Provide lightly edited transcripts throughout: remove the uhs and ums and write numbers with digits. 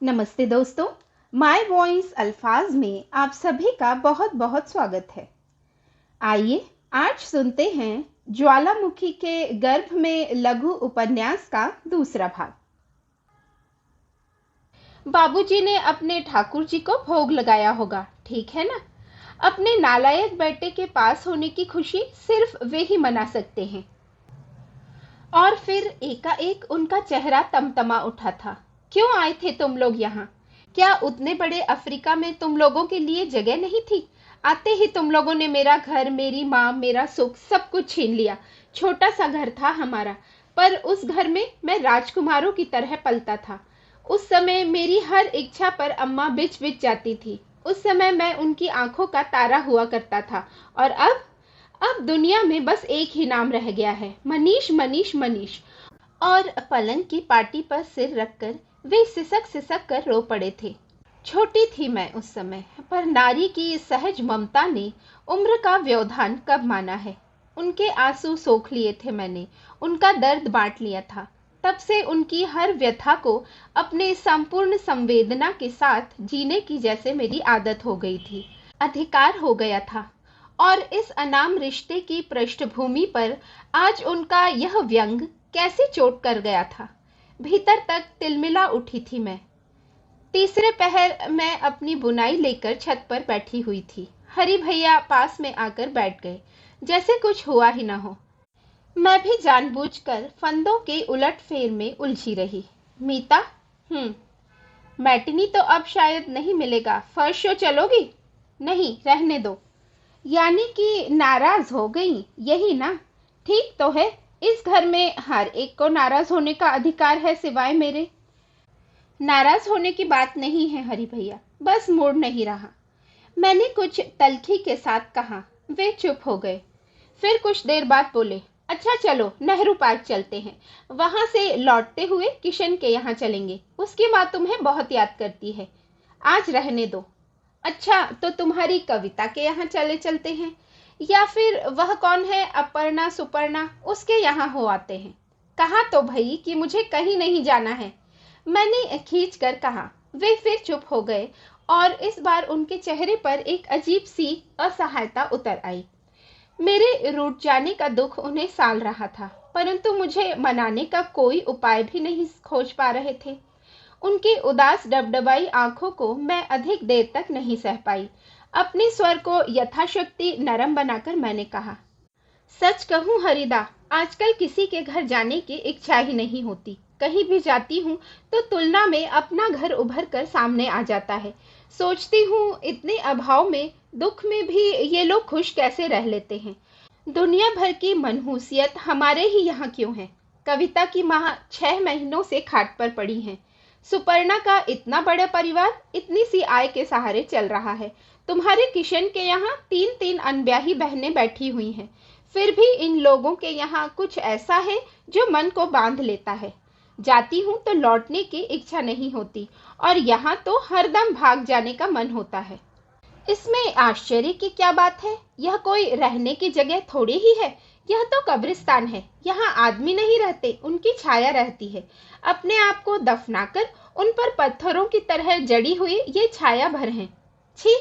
नमस्ते दोस्तों। My voice अल्फाज में आप सभी का बहुत बहुत स्वागत है। आइए आज सुनते हैं ज्वालामुखी के गर्भ में लघु उपन्यास का दूसरा भाग। बाबूजी ने अपने ठाकुर जी को भोग लगाया होगा, ठीक है ना। अपने नालायक बेटे के पास होने की खुशी सिर्फ वे ही मना सकते हैं। और फिर एकाएक उनका चेहरा तमतमा उठा था। क्यों आए थे तुम लोग यहाँ? क्या उतने बड़े अफ्रीका में तुम लोगों के लिए जगह नहीं थी? आते ही तुम लोगों ने मेरा घर, मेरी माँ, मेरा सुख सब कुछ छीन लिया। छोटा सा घर था हमारा, पर उस घर में मैं राजकुमारों की तरह पलता था। उस समय मेरी हर इच्छा पर अम्मा बिच बिच जाती थी। उस समय मैं उनकी आंखों का तारा हुआ करता था। और अब दुनिया में बस एक ही नाम रह गया है, मनीष मनीष मनीष। और पलंग की पाटी पर सिर रखकर वे सिसक सिसक कर रो पड़े थे। छोटी थी मैं उस समय, पर नारी की सहज ममता ने उम्र का व्यवधान कब माना है। उनके आंसू सोख लिए थे मैंने, उनका दर्द बांट लिया था। तब से उनकी हर व्यथा को अपने संपूर्ण संवेदना के साथ जीने की जैसे मेरी आदत हो गई थी, अधिकार हो गया था। और इस अनाम रिश्ते की पृष्ठभूमि पर आज उनका यह व्यंग कैसी चोट कर गया था। भीतर तक तिलमिला उठी थी मैं। तीसरे पहर मैं अपनी बुनाई लेकर छत पर बैठी हुई थी। हरी भैया पास में आकर बैठ गए, जैसे कुछ हुआ ही ना हो। मैं भी जानबूझकर फंदों के उलटफेर में उलझी रही। मीता, मैटिनी तो अब शायद नहीं मिलेगा। फर्स्ट शो चलोगी? नहीं, रहने दो। यानी कि नाराज हो गई, यही ना? ठीक तो है, इस घर में हर एक को नाराज होने का अधिकार है सिवाय मेरे। नाराज होने की बात नहीं है हरी भैया, बस मूड नहीं रहा। मैंने कुछ तल्खी के साथ कहा। वे चुप हो गए। फिर कुछ देर बाद बोले, अच्छा चलो नेहरू पार्क चलते हैं। वहां से लौटते हुए किशन के यहाँ चलेंगे, उसकी माँ तुम्हें बहुत याद करती है। आज रहने दो। अच्छा तो तुम्हारी कविता के यहाँ चले चलते हैं, या फिर वह कौन है अपर्णा सुपर्णा, उसके यहाँ हो आते हैं। कहा तो भई कि मुझे कहीं नहीं जाना है, मैंने खींच कर कहा। वे फिर चुप हो गए और इस बार उनके चेहरे पर एक अजीब सी असहायता उतर आई। मेरे रूठ जाने का दुख उन्हें साल रहा था, परंतु मुझे मनाने का कोई उपाय भी नहीं खोज पा रहे थे। उनकी उदास डबडबाई आंखों को मैं अधिक देर तक नहीं सह पाई। अपने स्वर को यथाशक्ति नरम बनाकर मैंने कहा, सच कहूं हरिदा, आजकल किसी के घर जाने की इच्छा ही नहीं होती। कहीं भी जाती हूँ तो तुलना में अपना घर उभर कर सामने आ जाता है। सोचती हूँ इतने अभाव में, दुख में भी ये लोग खुश कैसे रह लेते हैं। दुनिया भर की मनहूसियत हमारे ही यहाँ क्यों है। कविता की माँ 6 महीनों से खाट पर पड़ी हैं। सुपर्णा का इतना बड़ा परिवार इतनी सी आय के सहारे चल रहा है। तुम्हारे किशन के यहाँ 3-3 अनब्याही बहनें बैठी हुई हैं। फिर भी इन लोगों के यहाँ कुछ ऐसा है जो मन को बांध लेता है। जाती हूँ तो लौटने की इच्छा नहीं होती, और यहाँ तो हरदम भाग जाने का मन होता है। इसमें आश्चर्य की क्या बात है? यह कोई रहने की जगह थोड़ी ही है, यह तो कब्रिस्तान है। यहाँ आदमी नहीं रहते, उनकी छाया रहती है। अपने आप को दफनाकर उन पर पत्थरों की तरह जड़ी हुई ये छाया भर हैं। छी,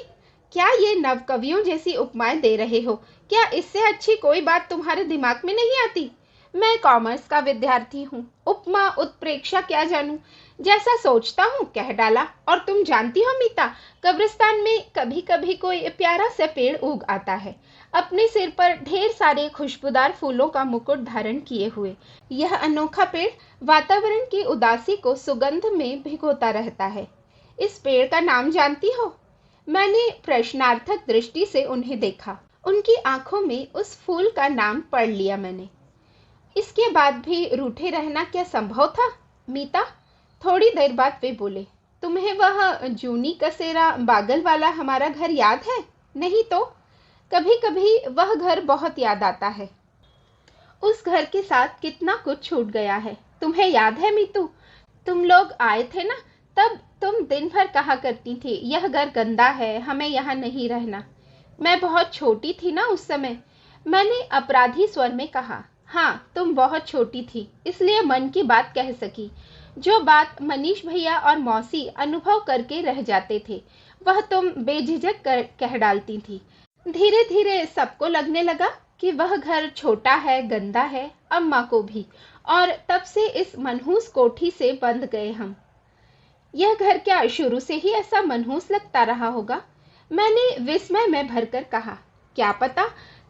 क्या ये नवकवियों जैसी उपमाएं दे रहे हो? क्या इससे अच्छी कोई बात तुम्हारे दिमाग में नहीं आती? मैं कॉमर्स का विद्यार्थी हूँ, उपमा उत्प्रेक्षा क्या जानूं। जैसा सोचता हूँ कह डाला। और तुम जानती हो मीता, कब्रिस्तान में कभी कभी कोई प्यारा सा पेड़ उग आता है, अपने सिर पर ढेर सारे खुशबूदार फूलों का मुकुट धारण किए हुए। यह अनोखा पेड़ वातावरण की उदासी को सुगंध में भिगोता रहता है। इस पेड़ का नाम जानती हो? मैंने प्रश्नार्थक दृष्टि से उन्हें देखा। उनकी आंखों में उस फूल का नाम पढ़ लिया मैंने। इसके बाद भी रूठे रहना क्या संभव था मीता? थोड़ी देर बाद वे बोले, तुम्हें वह जूनी कसेरा बागल वाला हमारा घर याद है? नहीं तो? कभी कभी वह घर बहुत याद आता है। उस घर के साथ कितना कुछ छूट गया है। तुम्हें याद है मीतू, तुम लोग आए थे ना, तब तुम दिन भर कहा करती थी यह घर गंदा है, हमें यहाँ नहीं रहना। मैं बहुत छोटी थी ना उस समय। मैंने अपराधी स्वर में कहा, हाँ तुम बहुत छोटी थी, इसलिए मन की बात कह सकी। जो बात मनीष भैया और मौसी अनुभव करके रह जाते थे वह तुम बेझिझक कह डालती थी। धीरे धीरे सबको लगने लगा कि वह घर छोटा है, गंदा है, अम्मा को भी। और तब से इस मनहूस कोठी से बंद गए हम। यह घर क्या शुरू से ही ऐसा मनहूस लगता रहा होगा? मैंने विस्मय में भरकर कहा। क्या पता,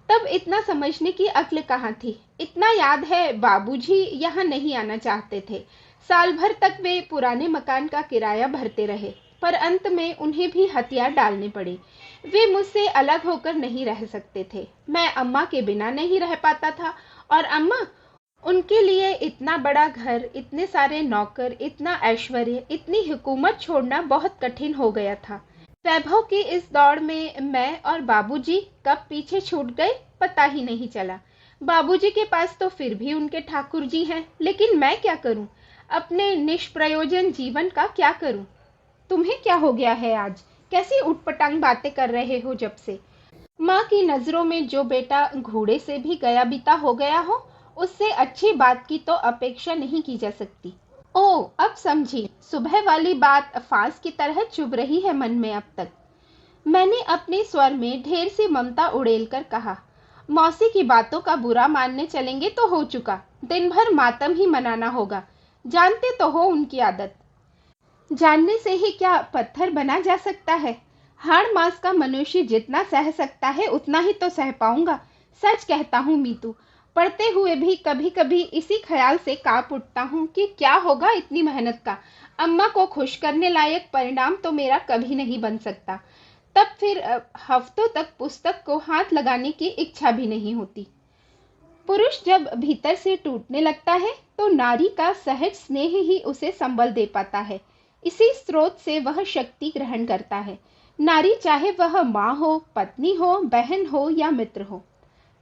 तब इतना समझने की अक्ल कहाँ थी। इतना याद है बाबूजी यहाँ नहीं आना चाहते थे। साल भर तक वे पुराने मकान का किराया भरते रहे, पर अंत में उन्हें भी हथियार डालने पड़े। वे मुझसे अलग होकर नहीं रह सकते थे। मैं अम्मा के बिना नहीं रह पाता था, और अम्मा, उनके लिए इतना बड़ा घर, इतने सारे नौकर, इतना ऐश्वर्य, इतनी हुकूमत छोड़ना बहुत कठिन हो गया था। वैभव की इस दौड़ में मैं और बाबूजी कब पीछे छूट गए पता ही नहीं चला। बाबूजी के पास तो फिर भी उनके ठाकुर जी हैं, लेकिन मैं क्या करूं? अपने निष्प्रयोजन जीवन का क्या करूं? तुम्हें क्या हो गया है आज? कैसी उटपटांग बातें कर रहे हो जब से? माँ की नजरों में जो बेटा घोड़े से भी गया बीता हो गया हो, उससे अच्छी बात की तो अपेक्षा नहीं की जा सकती। ओह, अब समझी। सुबह वाली बात फांस की तरह चुभ रही है मन में अब तक। मैंने अपने स्वर में ढेर सी ममता उड़ेलकर कहा। मौसी की बातों का बुरा मानने चलेंगे तो हो चुका। दिन भर मातम ही मनाना होगा। जानते तो हो उनकी आदत। जानने से ही क्या पत्थर बना जा सकता है? हाड़ मांस का मनुष्य जितना सह सकता है उतना ही तो सह पाऊंगा। सच कहता हूँ मीतू, पढ़ते हुए भी कभी कभी इसी ख्याल से कांप उठता हूँ कि क्या होगा इतनी मेहनत का। अम्मा को खुश करने लायक परिणाम तो मेरा कभी नहीं बन सकता। तब फिर हफ्तों तक पुस्तक को हाथ लगाने की इच्छा भी नहीं होती। पुरुष जब भीतर से टूटने लगता है तो नारी का सहज स्नेह ही उसे संबल दे पाता है। इसी स्रोत से वह शक्ति ग्रहण करता है। नारी चाहे वह माँ हो, पत्नी हो, बहन हो या मित्र हो।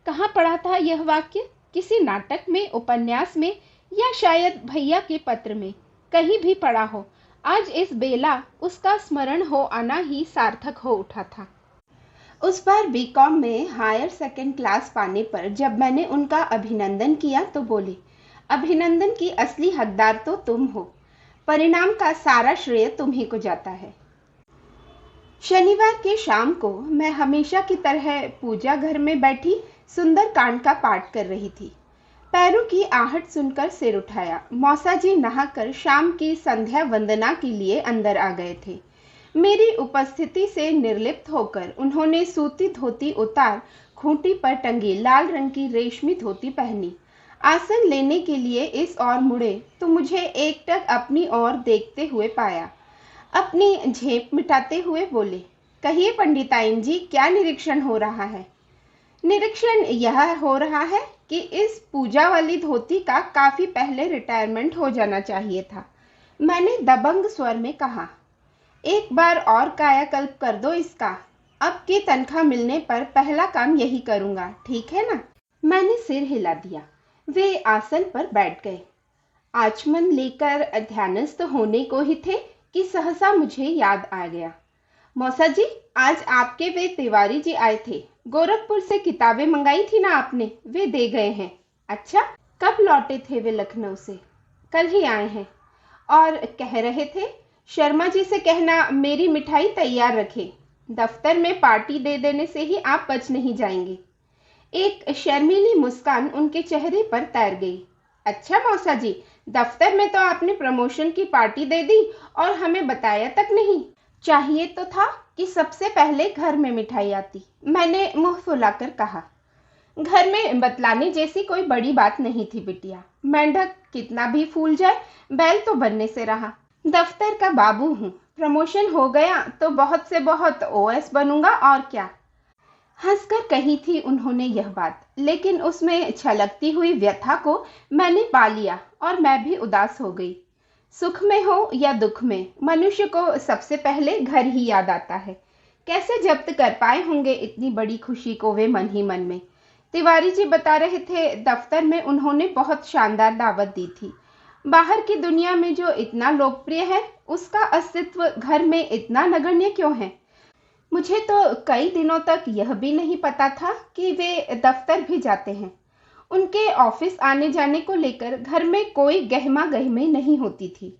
कहाँ पढ़ा था यह वाक्य? किसी नाटक में, उपन्यास में, या शायद भैया के पत्र में। कहीं भी पढ़ा हो। आज इस बेला उसका स्मरण हो आना ही सार्थक हो उठा था। उस बार बीकॉम में हायर सेकेंड क्लास पाने पर जब मैंने उनका अभिनंदन किया तो बोले, अभिनंदन की असली हकदार तो तुम हो। परिणाम का सारा श्रेय तुम्ही को जाता है। शनिवार के शाम को मैं हमेशा की तरह पूजा घर में बैठी सुंदर कांड का पाठ कर रही थी। पैरों की आहट सुनकर सिर उठाया। मौसा जी नहाकर शाम की संध्या वंदना के लिए अंदर आ गए थे। मेरी उपस्थिति से निर्लिप्त होकर उन्होंने सूती धोती उतार खूंटी पर टंगी लाल रंग की रेशमी धोती पहनी। आसन लेने के लिए इस ओर मुड़े तो मुझे एकटक अपनी ओर देखते हुए पाया। अपनी झेप मिटाते हुए बोले, कहिए पंडिताइन जी, क्या निरीक्षण हो रहा है? निरीक्षण यह हो रहा है कि इस पूजा वाली धोती का काफी पहले रिटायरमेंट हो जाना चाहिए था। मैंने दबंग स्वर में कहा, एक बार और कायाकल्प कर दो इसका। अब की तनख्वाह मिलने पर पहला काम यही करूंगा, ठीक है ना? मैंने सिर हिला दिया। वे आसन पर बैठ गए। आचमन लेकर ध्यानस्थ होने को ही थे कि सहसा मुझे याद आ गया। मौसा जी, आज आपके वे तिवारी जी आए थे। गोरखपुर से किताबें मंगाई थी ना आपने, वे दे गए हैं। अच्छा, कब लौटे थे वे लखनऊ से? कल ही आए हैं। और कह रहे थे शर्मा जी से कहना मेरी मिठाई तैयार रखे। दफ्तर में पार्टी दे देने से ही आप बच नहीं जाएंगे। एक शर्मीली मुस्कान उनके चेहरे पर तैर गई। अच्छा मौसा जी, दफ्तर में तो आपने प्रमोशन की पार्टी दे दी और हमें बताया तक नहीं। चाहिए तो था कि सबसे पहले घर में मिठाई आती। मैंने मुंह फुलाकर कहा। घर में बतलाने जैसी कोई बड़ी बात नहीं थी बिटिया। मेंढक कितना भी फूल जाए, बैल तो बनने से रहा। दफ्तर का बाबू हूँ। प्रमोशन हो गया तो बहुत से बहुत ओएस बनूंगा, और क्या। हंसकर कही थी उन्होंने यह बात, लेकिन उसमें छलकती हुई व्यथा को मैंने पा लिया और मैं भी उदास हो गई। सुख में हो या दुख में, मनुष्य को सबसे पहले घर ही याद आता है। कैसे जब्त कर पाए होंगे इतनी बड़ी खुशी को वे मन ही मन में। तिवारी जी बता रहे थे दफ्तर में उन्होंने बहुत शानदार दावत दी थी। बाहर की दुनिया में जो इतना लोकप्रिय है, उसका अस्तित्व घर में इतना नगण्य क्यों है? मुझे तो कई दिनों तक यह भी नहीं पता था कि वे दफ्तर भी जाते हैं। उनके ऑफिस आने जाने को लेकर घर में कोई गहमा गहमी नहीं होती थी।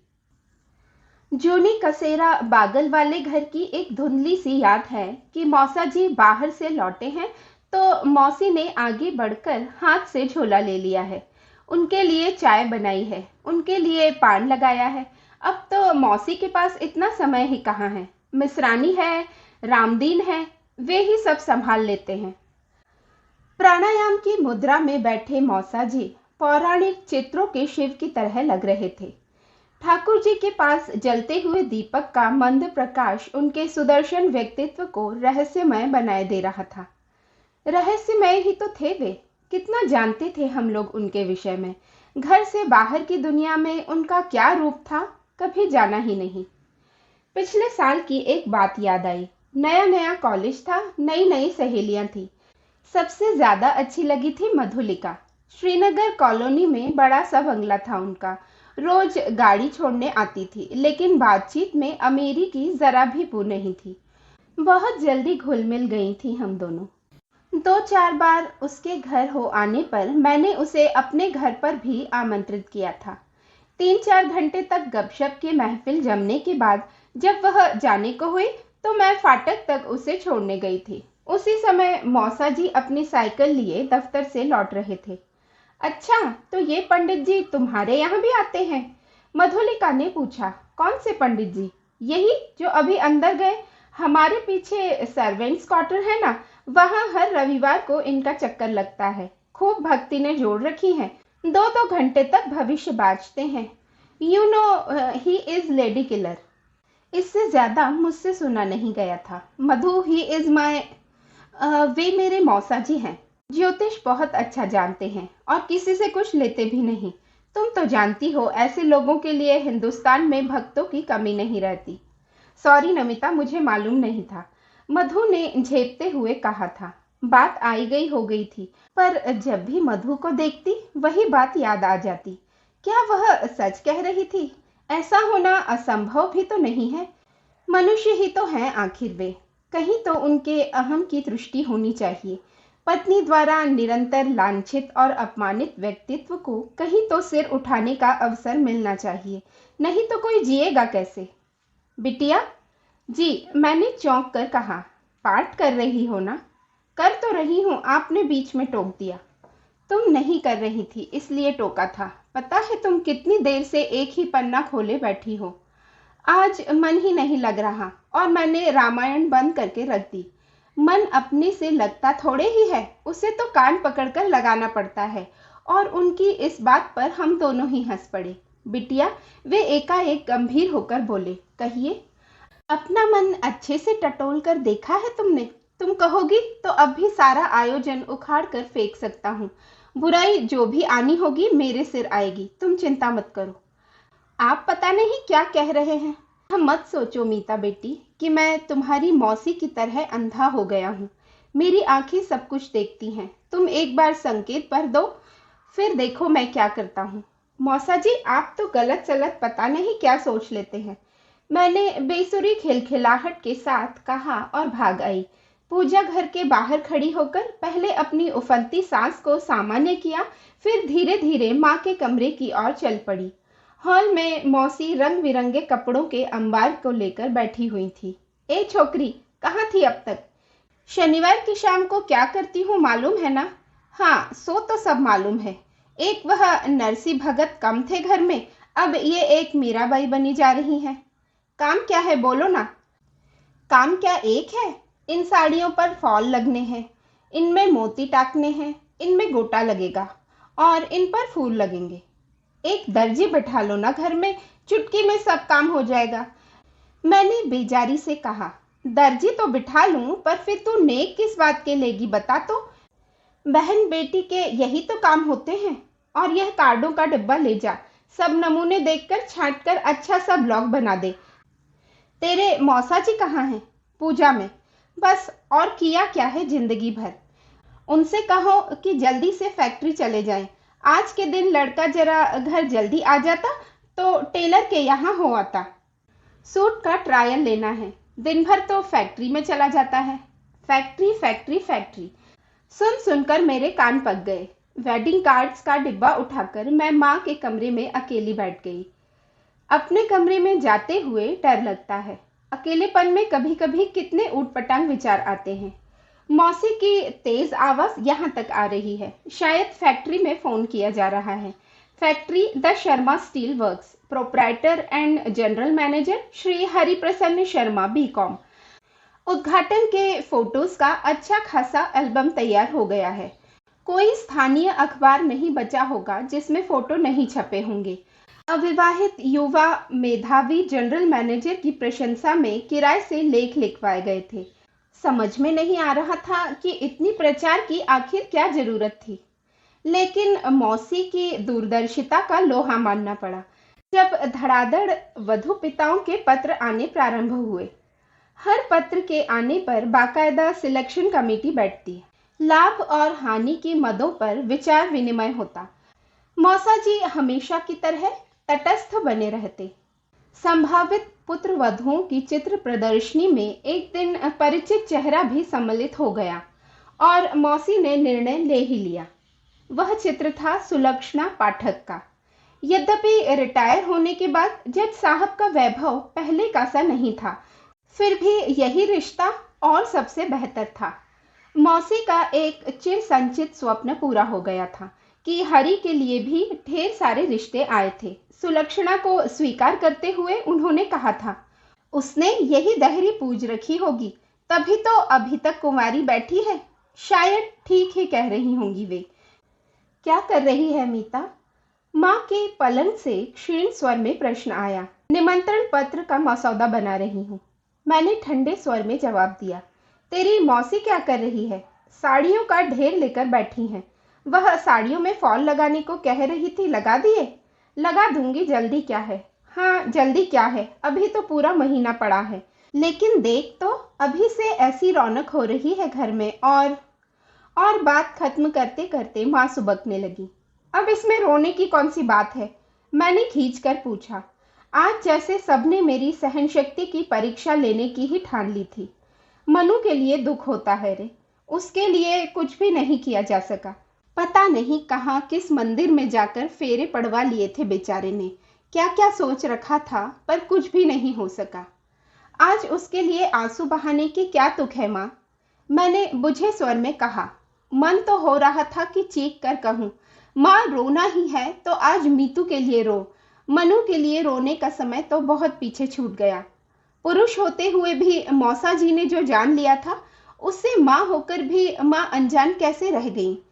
जूनी कसेरा बागल वाले घर की एक धुंधली सी याद है कि मौसा जी बाहर से लौटे हैं तो मौसी ने आगे बढ़कर हाथ से झोला ले लिया है, उनके लिए चाय बनाई है, उनके लिए पान लगाया है। अब तो मौसी के पास इतना समय ही कहाँ है। मिसरानी है, रामदीन है, वे ही सब संभाल लेते हैं। प्राणायाम की मुद्रा में बैठे मौसा जी पौराणिक चित्रों के शिव की तरह लग रहे थे। ठाकुर जी के पास जलते हुए दीपक का मंद प्रकाश उनके सुदर्शन व्यक्तित्व को रहस्यमय बनाए दे रहा था। रहस्यमय ही तो थे वे, कितना जानते थे हम लोग उनके विषय में। घर से बाहर की दुनिया में उनका क्या रूप था, कभी जाना ही नहीं। पिछले साल की एक बात याद आई। नया नया कॉलेज था, नई नई सहेलियां थी। सबसे ज्यादा अच्छी लगी थी मधुलिका। श्रीनगर कॉलोनी में बड़ा सा बंगला था उनका। रोज गाड़ी छोड़ने आती थी, लेकिन बातचीत में अमीरी की जरा भी बू नहीं थी। बहुत जल्दी घुल मिल गई थी हम दोनों। 2-4 बार उसके घर हो आने पर मैंने उसे अपने घर पर भी आमंत्रित किया था। 3-4 घंटे तक गपशप की महफिल जमने के बाद जब वह जाने को हुई तो मैं फाटक तक उसे छोड़ने गई थी। उसी समय मौसा जी अपनी साइकिल लिए दफ्तर से लौट रहे थे। अच्छा, तो ये पंडित जी तुम्हारे यहाँ भी आते हैं? मधुलिका ने पूछा। कौन से पंडित जी? यही जो अभी अंदर गए। हमारे पीछे सर्वेंट्स क्वार्टर है ना, वहाँ हर रविवार को इनका चक्कर लगता है। खूब भक्ति ने जोड़ रखी है। 2-2 घंटे तक भविष्य बाजते हैं। You know he is lady killer. इससे ज्यादा मुझसे सुना नहीं गया था। मधु, ही इज माय। वे मेरे मौसा जी हैं। ज्योतिष बहुत अच्छा जानते हैं और किसी से कुछ लेते भी नहीं। तुम तो जानती हो, ऐसे लोगों के लिए हिंदुस्तान में भक्तों की कमी नहीं रहती। सॉरी नमिता, मुझे मालूम नहीं था, मधु ने झेपते हुए कहा था। बात आई गई हो गई थी, पर जब भी मधु को देखती वही बात याद आ जाती। क्या वह सच कह रही थी? ऐसा होना असंभव भी तो नहीं है। मनुष्य ही तो हैं आखिर वे। कहीं तो उनके अहम की दृष्टि होनी चाहिए। पत्नी द्वारा निरंतर लांछित और अपमानित व्यक्तित्व को कहीं तो सिर उठाने का अवसर मिलना चाहिए, नहीं तो कोई जिएगा कैसे? बिटिया जी, मैंने चौंक कर कहा। पाठ कर रही हो ना? कर तो रही हूँ, आपने बीच में टोक दिया। तुम नहीं कर रही थी इसलिए टोका था। पता है तुम कितनी देर से एक ही पन्ना खोले बैठी हो। आज मन ही नहीं लग रहा और मैंने रामायण बंद करके रख दी। मन अपने से लगता थोड़े ही है, उसे तो कान पकड़कर लगाना पड़ता है। और उनकी इस बात पर हम दोनों ही हंस पड़े। बिटिया, वे एकाएक गंभीर होकर बोले। कहिए। अपना मन अच्छे से टटोल कर देखा है तुमने? तुम कहोगी तो अब भी सारा आयोजन उखाड़ कर फेंक सकता हूँ। बुराई जो भी आनी होगी मेरे सिर आएगी, तुम चिंता मत करो। आप पता नहीं क्या कह रहे हैं। हम मत सोचो मीता बेटी कि मैं तुम्हारी मौसी की तरह अंधा हो गया हूँ। मेरी आंखें सब कुछ देखती हैं। तुम एक बार संकेत भर दो, फिर देखो मैं क्या करता हूँ। मौसा जी, आप तो गलत सलत पता नहीं क्या सोच लेते हैं, मैंने बेसुरी खिलखिलाहट के साथ कहा और भाग आई। पूजा घर के बाहर खड़ी होकर पहले अपनी उफनती सांस को सामान्य किया, फिर धीरे धीरे माँ के कमरे की ओर चल पड़ी। हॉल में मौसी रंग बिरंगे कपड़ों के अंबार को लेकर बैठी हुई थी। ए छोकरी, कहाँ थी अब तक? शनिवार की शाम को क्या करती हूँ मालूम है ना? हाँ, सो तो सब मालूम है। एक वह नरसी भगत कम थे घर में, अब ये एक मीराबाई बनी जा रही हैं। काम क्या है बोलो ना। काम क्या एक है? इन साड़ियों पर फॉल लगने हैं, इनमें मोती टाकने हैं, इनमें गोटा लगेगा और इन पर फूल लगेंगे। एक दर्जी बैठा लो ना घर में, चुटकी में सब काम हो जाएगा। मैंने बेजारी से कहा। दर्जी तो बिठा लूं, पर फिर तू नेक किस बात के लेगी बता तो। बहन बेटी के यही तो काम होते हैं। और यह कार्डों का डिब्बा ले जा, सब नमूने देखकर छांट कर अच्छा सा ब्लॉग बना दे। तेरे मौसा जी कहाँ हैं? पूजा में। बस, और किया क्या है जिंदगी भर। उनसे कहो कि जल्दी से फैक्ट्री चले जाएं। आज के दिन लड़का जरा घर जल्दी आ जाता तो टेलर के यहाँ हो आता। सूट का ट्रायल लेना है। दिन भर तो फैक्ट्री में चला जाता है। फैक्ट्री फैक्ट्री फैक्ट्री, सुन सुनकर मेरे कान पक गए। वेडिंग कार्ड्स का डिब्बा उठाकर मैं माँ के कमरे में अकेली बैठ गई। अपने कमरे में जाते हुए डर लगता है। अकेलेपन में कभी कभी कितने ऊटपटांग विचार आते हैं। मौसी की तेज आवाज यहाँ तक आ रही है। शायद फैक्ट्री में फोन किया जा रहा है। Factory the Sharma steel works, proprietor and general manager Shri Hariprasanna Sharma BCom. उद्घाटन के फोटोज का अच्छा खासा एल्बम तैयार हो गया है। कोई स्थानीय अखबार नहीं बचा होगा जिसमें फोटो नहीं छपे होंगे। अविवाहित युवा मेधावी जनरल मैनेजर की प्रशंसा में किराए से लेख लिखवाए गए थे। समझ में नहीं आ रहा था कि इतनी प्रचार की आखिर क्या जरूरत थी, लेकिन मौसी की दूरदर्शिता का लोहा मानना पड़ा। जब धड़ाधड़ वधू पिताओं के पत्र आने प्रारंभ हुए। हर पत्र के आने पर बाकायदा सिलेक्शन कमेटी बैठती है। लाभ और हानि की मदों पर विचार विनिमय होता। मौसा जी हमेशा की तरह तटस्थ बने रहते। संभावित पुत्र वधुओं की चित्र प्रदर्शनी में एक दिन परिचित चेहरा भी सम्मिलित हो गया और मौसी ने निर्णय ले ही लिया। वह चित्र था सुलक्षणा पाठक का। यद्यपि रिटायर होने के बाद जज साहब का वैभव पहले का सा नहीं था, फिर भी यही रिश्ता और सबसे बेहतर था। मौसी का एक चिर संचित स्वप्न पूरा हो गया था कि हरि के लिए भी ढेर सारे रिश्ते आए थे। सुलक्षणा को स्वीकार करते हुए उन्होंने कहा था, उसने यही दहरी पूज रखी होगी, तभी तो अभी तक कुंवारी बैठी है। शायद ठीक ही कह रही होंगी वे। क्या कर रही है मीता? माँ के पलंग से क्षीण स्वर में प्रश्न आया। निमंत्रण पत्र का मसौदा बना रही हूँ, मैंने ठंडे स्वर में जवाब दिया। तेरी मौसी क्या कर रही है? साड़ियों का ढेर लेकर बैठी हैं। वह साड़ियों में फॉल लगाने को कह रही थी, लगा दिए? लगा दूंगी, जल्दी क्या है। हाँ जल्दी क्या है, अभी तो पूरा महीना पड़ा है। लेकिन देख तो, अभी से ऐसी रौनक हो रही है घर में। और बात खत्म करते करते माँ सुबकने लगी। अब इसमें रोने की कौन सी बात है? मैंने खींच कर पूछा। आज जैसे सबने मेरी सहनशक्ति की परीक्षा लेने की ही ठान ली थी। मनु के लिए दुख होता है रे, उसके लिए कुछ भी नहीं किया जा सका। पता नहीं कहाँ किस मंदिर में जाकर फेरे पड़वा लिए थे बेचारे ने। क्या क्या सोच रखा था, पर कुछ भी नहीं हो सका। आज उसके लिए आंसू बहाने की क्या तुक है माँ? मैंने बुझे स्वर में कहा। मन तो हो रहा था कि चीख कर कहूँ, माँ रोना ही है तो आज मीतू के लिए रो। मनु के लिए रोने का समय तो बहुत पीछे छूट गया। पुरुष होते हुए भी मौसा जी ने जो जान लिया था, उससे माँ होकर भी माँ अनजान कैसे रह गई।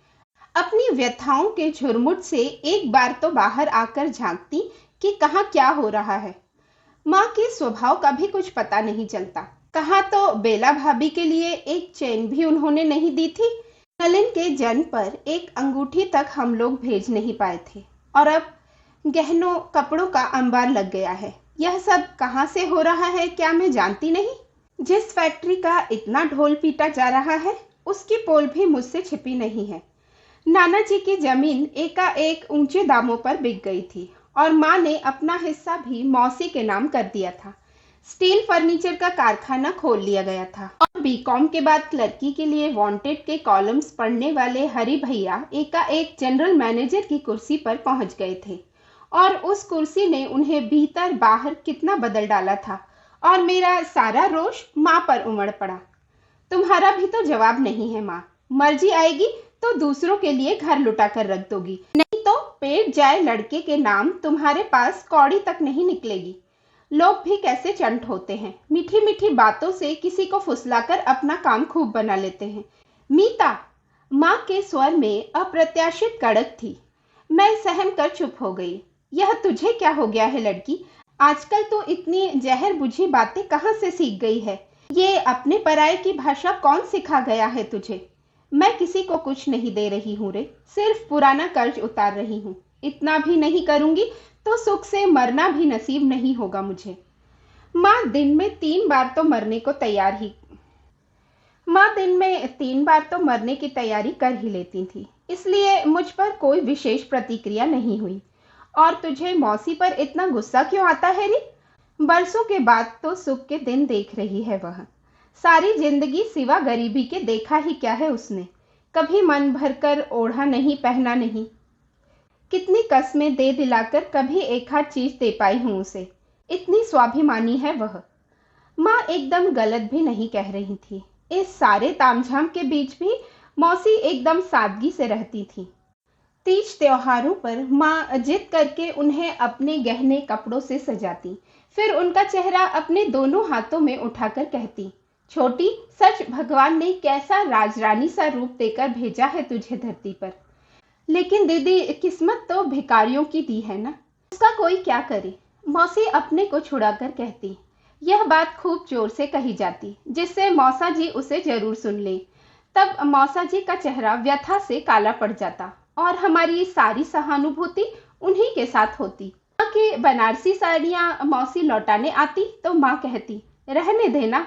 अपनी व्यथाओं के झुरमुट से एक बार तो बाहर आकर झांकती कि कहाँ क्या हो रहा है। माँ के स्वभाव का भी कुछ पता नहीं चलता। कहाँ तो बेला भाभी के लिए एक चैन भी उन्होंने नहीं दी थी। नलिन के जन्म पर एक अंगूठी तक हम लोग भेज नहीं पाए थे, और अब गहनों कपड़ों का अंबार लग गया है। यह सब कहाँ से हो रहा है क्या मैं जानती नहीं। जिस फैक्ट्री का इतना ढोल पीटा जा रहा है, उसकी पोल भी मुझसे छिपी नहीं है। नाना जी की जमीन एकाएक ऊंचे दामों पर बिक गई थी और माँ ने अपना हिस्सा भी मौसी के नाम कर दिया था। स्टील फर्नीचर का कारखाना खोल लिया गया था और बीकॉम के बाद क्लर्की के लिए वांटेड के कॉलम्स पढ़ने वाले हरि भैया एकाएक जनरल मैनेजर की कुर्सी पर पहुंच गए थे, और उस कुर्सी ने उन्हें भीतर बाहर कितना बदल डाला था। और मेरा सारा रोष माँ पर उमड़ पड़ा। तुम्हारा भी तो जवाब नहीं है माँ। मर्जी आएगी तो दूसरों के लिए घर लुटा कर रख दोगी, नहीं तो पेट जाए लड़के के नाम तुम्हारे पास कौड़ी तक नहीं निकलेगी। लोग भी कैसे चंट होते हैं, मीठी मीठी बातों से किसी को फुसलाकर अपना काम खूब बना लेते हैं। मीता, माँ के स्वर में अप्रत्याशित कड़क थी। मैं सहम कर चुप हो गई। यह तुझे क्या हो गया है लड़की? आजकल तो इतनी जहर बुझी बातें कहाँ से सीख गई है? ये अपने पराये की भाषा कौन सिखा गया है तुझे? मैं किसी को कुछ नहीं दे रही हूँ रे, सिर्फ पुराना कर्ज उतार रही हूँ। इतना भी नहीं करूंगी तो सुख से मरना भी नसीब नहीं होगा मुझे। माँ दिन में 3 बार तो मरने की तैयारी कर ही लेती थी, इसलिए मुझ पर कोई विशेष प्रतिक्रिया नहीं हुई। और तुझे मौसी पर इतना गुस्सा क्यों आता है रे? बरसों के बाद तो सुख के दिन देख रही है वह। सारी जिंदगी सिवा गरीबी के देखा ही क्या है उसने? कभी मन भरकर ओढ़ा नहीं, पहना नहीं। कितनी कस्में दे दिलाकर कभी एक आध चीज दे पाई हूं उसे। इतनी स्वाभिमानी है वह। माँ एकदम गलत भी नहीं कह रही थी। इस सारे तामझाम के बीच भी मौसी एकदम सादगी से रहती थी। तीज त्योहारों पर माँ जिद करके उन्हें अपने गहने कपड़ों से सजाती, फिर उनका चेहरा अपने दोनों हाथों में उठाकर कहती, छोटी, सच भगवान ने कैसा राजरानी सा रूप देकर भेजा है तुझे धरती पर। लेकिन दीदी, किस्मत तो भिखारियों की दी है ना, उसका कोई क्या करे। मौसी अपने को छुड़ाकर कहती। यह बात खूब जोर से कही जाती जिससे मौसा जी उसे जरूर सुन ले। तब मौसा जी का चेहरा व्यथा से काला पड़ जाता और हमारी सारी सहानुभूति उन्हीं के साथ होती। माँ की बनारसी साड़ियाँ मौसी लौटाने आती तो माँ कहती, रहने देना,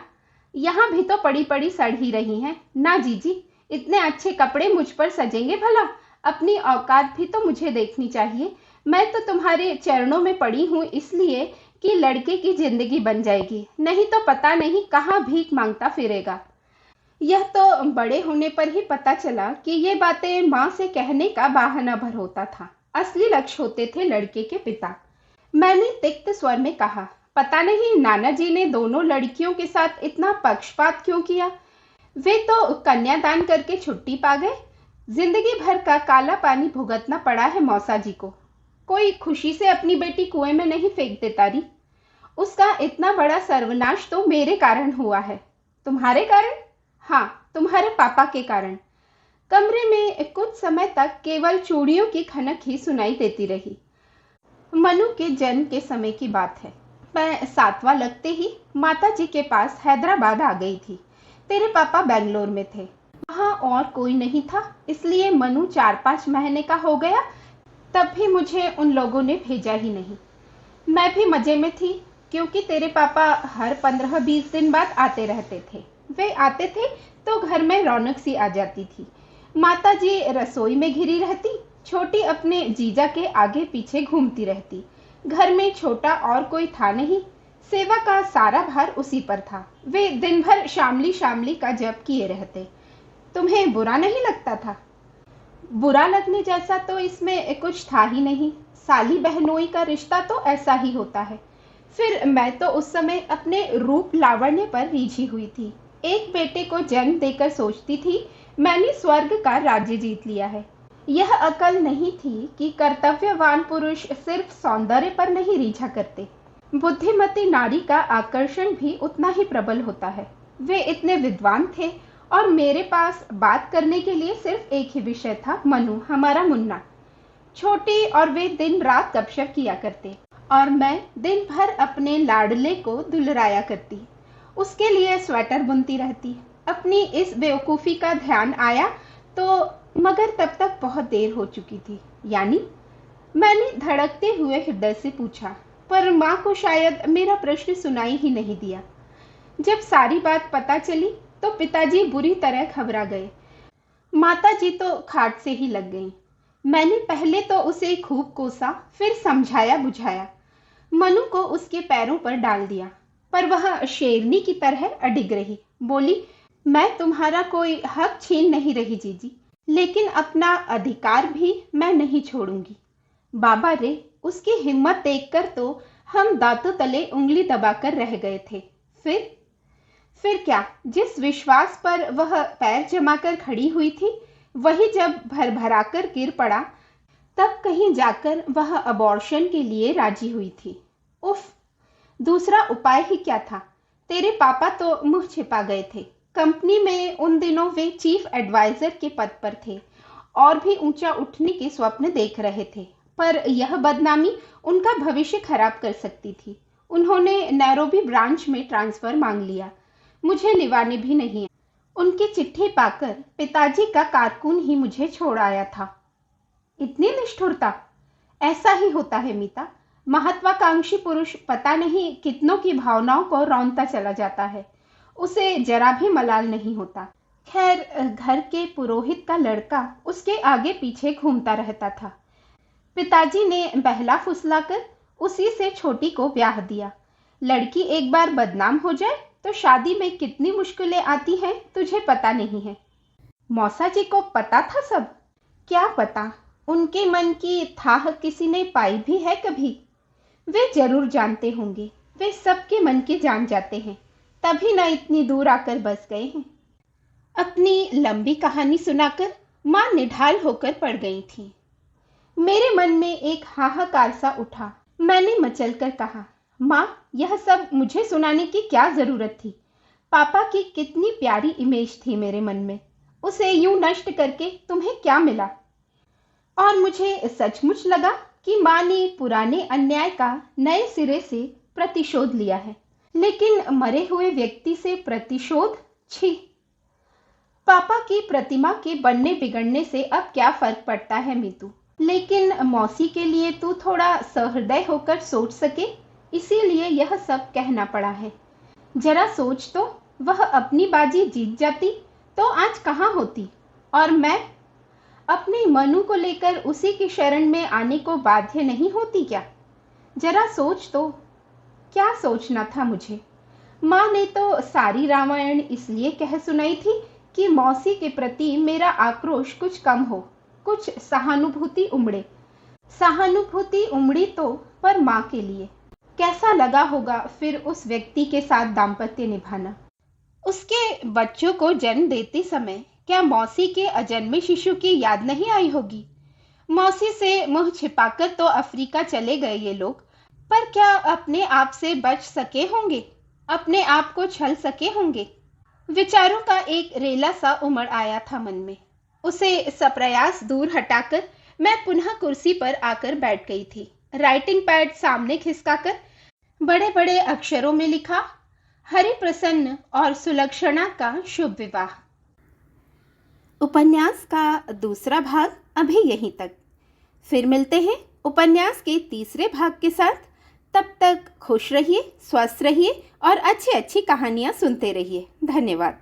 यहाँ भी तो पड़ी पड़ी सड़ ही रही हैं। ना जीजी, इतने अच्छे कपड़े मुझ पर सजेंगे भला? अपनी औकात भी तो मुझे देखनी चाहिए। मैं तो तुम्हारे चरणों में पड़ी हूँ इसलिए कि लड़के की जिंदगी बन जाएगी, नहीं तो पता नहीं कहाँ भीख मांगता फिरेगा। यह तो बड़े होने पर ही पता चला कि ये बातें माँ से कहने का बहाना भर होता था। असली लक्ष्य होते थे लड़के के पिता। मैंने तिक्त स्वर में कहा, पता नहीं नाना जी ने दोनों लड़कियों के साथ इतना पक्षपात क्यों किया। वे तो कन्यादान करके छुट्टी पा गए। जिंदगी भर का काला पानी भुगतना पड़ा है मौसा जी को। कोई खुशी से अपनी बेटी कुएं में नहीं फेंक देता री। उसका इतना बड़ा सर्वनाश तो मेरे कारण हुआ है। तुम्हारे कारण? हाँ, तुम्हारे पापा के कारण। कमरे में कुछ समय तक केवल चूड़ियों की खनक ही सुनाई देती रही। मनु के जन्म के समय की बात है। मैं 7वां लगते ही माता जी के पास हैदराबाद आ गई थी। तेरे पापा बेंगलोर में थे। वहाँ और कोई नहीं था, इसलिए मनु 4-5 महीने का हो गया तब भी मुझे उन लोगों ने भेजा ही नहीं। मैं भी मजे में थी क्योंकि तेरे पापा हर 15-20 दिन बाद आते रहते थे। वे आते थे तो घर में रौनक सी आ जाती थी। माता जी रसोई में घिरी रहती, छोटी अपने जीजा के आगे पीछे घूमती रहती। घर में छोटा और कोई था नहीं, सेवा का सारा भार उसी पर था। वे दिन भर शामली शामली का जप किए रहते। तुम्हें बुरा नहीं लगता था? बुरा लगने जैसा तो इसमें कुछ था ही नहीं। साली बहनोई का रिश्ता तो ऐसा ही होता है। फिर मैं तो उस समय अपने रूप लावण्य पर रीझी हुई थी। एक बेटे को जन्म देकर सोचती थी मैंने स्वर्ग का राज्य जीत लिया है। यह अकल नहीं थी कि कर्तव्यवान पुरुष सिर्फ सौंदर्य पर नहीं रीझा करते, बुद्धिमती नारी का आकर्षण भी उतना ही प्रबल होता है। वे इतने विद्वान थे और मेरे पास बात करने के लिए सिर्फ एक ही विषय था, मनु, हमारा मुन्ना। छोटी और वे दिन रात गपशप किया करते और मैं दिन भर अपने लाडले को दुलराया करती। उसके लिए स्वेटर बुनती रहती। अपनी इस बेवकूफ़ी का ध्यान आया तो, मगर तब तक बहुत देर हो चुकी थी। यानी? मैंने धड़कते हुए हृदय से पूछा, पर माँ को शायद मेरा प्रश्न सुनाई ही नहीं दिया। जब सारी बात पता चली तो पिताजी बुरी तरह घबरा गए। माता जी तो खाट से ही लग गईं। मैंने पहले तो उसे खूब कोसा, फिर समझाया बुझाया। मनु को उसके पैरों पर डाल दिया, पर वह शेरनी की तरह अडिग रही। बोली, मैं तुम्हारा कोई हक छीन नहीं रही जीजी, लेकिन अपना अधिकार भी मैं नहीं छोड़ूंगी। बाबा रे, उसकी हिम्मत देखकर तो हम दांतों तले उंगली दबाकर रह गए थे। फिर क्या, जिस विश्वास पर वह पैर जमाकर खड़ी हुई थी, वही जब भरभराकर गिर पड़ा, तब कहीं जाकर वह अबॉर्शन के लिए राजी हुई थी। उफ, दूसरा उपाय ही क्या था? तेरे पापा तो मुंह छिपा गए थे। कंपनी में उन दिनों वे चीफ एडवाइजर के पद पर थे और भी ऊंचा उठने के स्वप्न देख रहे थे, पर यह बदनामी उनका भविष्य खराब कर सकती थी। उन्होंने नैरोबी ब्रांच में ट्रांसफर मांग लिया। मुझे निवाने भी नहीं। उनकी चिट्ठी पाकर पिताजी का कारकुन ही मुझे छोड़ आया था। इतनी निष्ठुरता! ऐसा ही होता है मीता। महत्वाकांक्षी पुरुष पता नहीं कितनों की भावनाओं को रौंदता चला जाता है। उसे जरा भी मलाल नहीं होता। खैर, घर के पुरोहित का लड़का उसके आगे पीछे घूमता रहता था। पिताजी ने बहला फुसलाकर उसी से छोटी को ब्याह दिया। लड़की एक बार बदनाम हो जाए तो शादी में कितनी मुश्किलें आती हैं तुझे पता नहीं है। मौसा जी को पता था सब? क्या पता उनके मन की थाह किसी ने पाई भी है कभी? वे जरूर जानते होंगे, वे सबके मन की जान जाते हैं, तभी ना इतनी दूर आकर बस गए हैं। अपनी लंबी कहानी सुनाकर माँ निढाल होकर पड़ गई थी। मेरे मन में एक हाहाकार सा उठा। मैंने मचलकर कहा, माँ, यह सब मुझे सुनाने की क्या जरूरत थी? पापा की कितनी प्यारी इमेज थी मेरे मन में, उसे यूं नष्ट करके तुम्हें क्या मिला? और मुझे सचमुच लगा कि माँ ने पुराने अन्याय का नए सिरे से प्रतिशोध लिया है। लेकिन मरे हुए व्यक्ति से प्रतिशोध? छी! पापा की प्रतिमा के बनने बिगड़ने से अब क्या फर्क पड़ता है मीतू? लेकिन मौसी के लिए तू थोड़ा सहृदय होकर सोच सके, इसीलिए यह सब कहना पड़ा है। जरा सोच तो, वह अपनी बाजी जीत जाती तो आज कहाँ होती, और मैं अपने मनु को लेकर उसी की शरण में आने को बाध्य नहीं होती क्या? जरा सोच तो। क्या सोचना था मुझे? माँ ने तो सारी रामायण इसलिए कह सुनाई थी कि मौसी के प्रति मेरा आक्रोश कुछ कम हो, कुछ सहानुभूति उमड़े। सहानुभूति उमड़ी तो, पर माँ के लिए कैसा लगा होगा फिर उस व्यक्ति के साथ दाम्पत्य निभाना? उसके बच्चों को जन्म देते समय क्या मौसी के अजन्मे शिशु की याद नहीं आई होगी? मौसी से मुंह छिपाकर तो अफ्रीका चले गए ये लोग, पर क्या अपने आप से बच सके होंगे? अपने आप को छल सके होंगे? विचारों का एक रेला सा उमड़ आया था मन में। उसे सप्रयास दूर हटाकर मैं पुनः कुर्सी पर आकर बैठ गई थी। राइटिंग पैड सामने खिसकाकर बड़े बड़े अक्षरों में लिखा, हरिप्रसन्न और सुलक्षणा का शुभ विवाह। उपन्यास का दूसरा भाग अभी यहीं तक। फिर मिलते हैं उपन्यास के तीसरे भाग के साथ। तब तक खुश रहिए, स्वस्थ रहिए और अच्छी अच्छी कहानियाँ सुनते रहिए। धन्यवाद।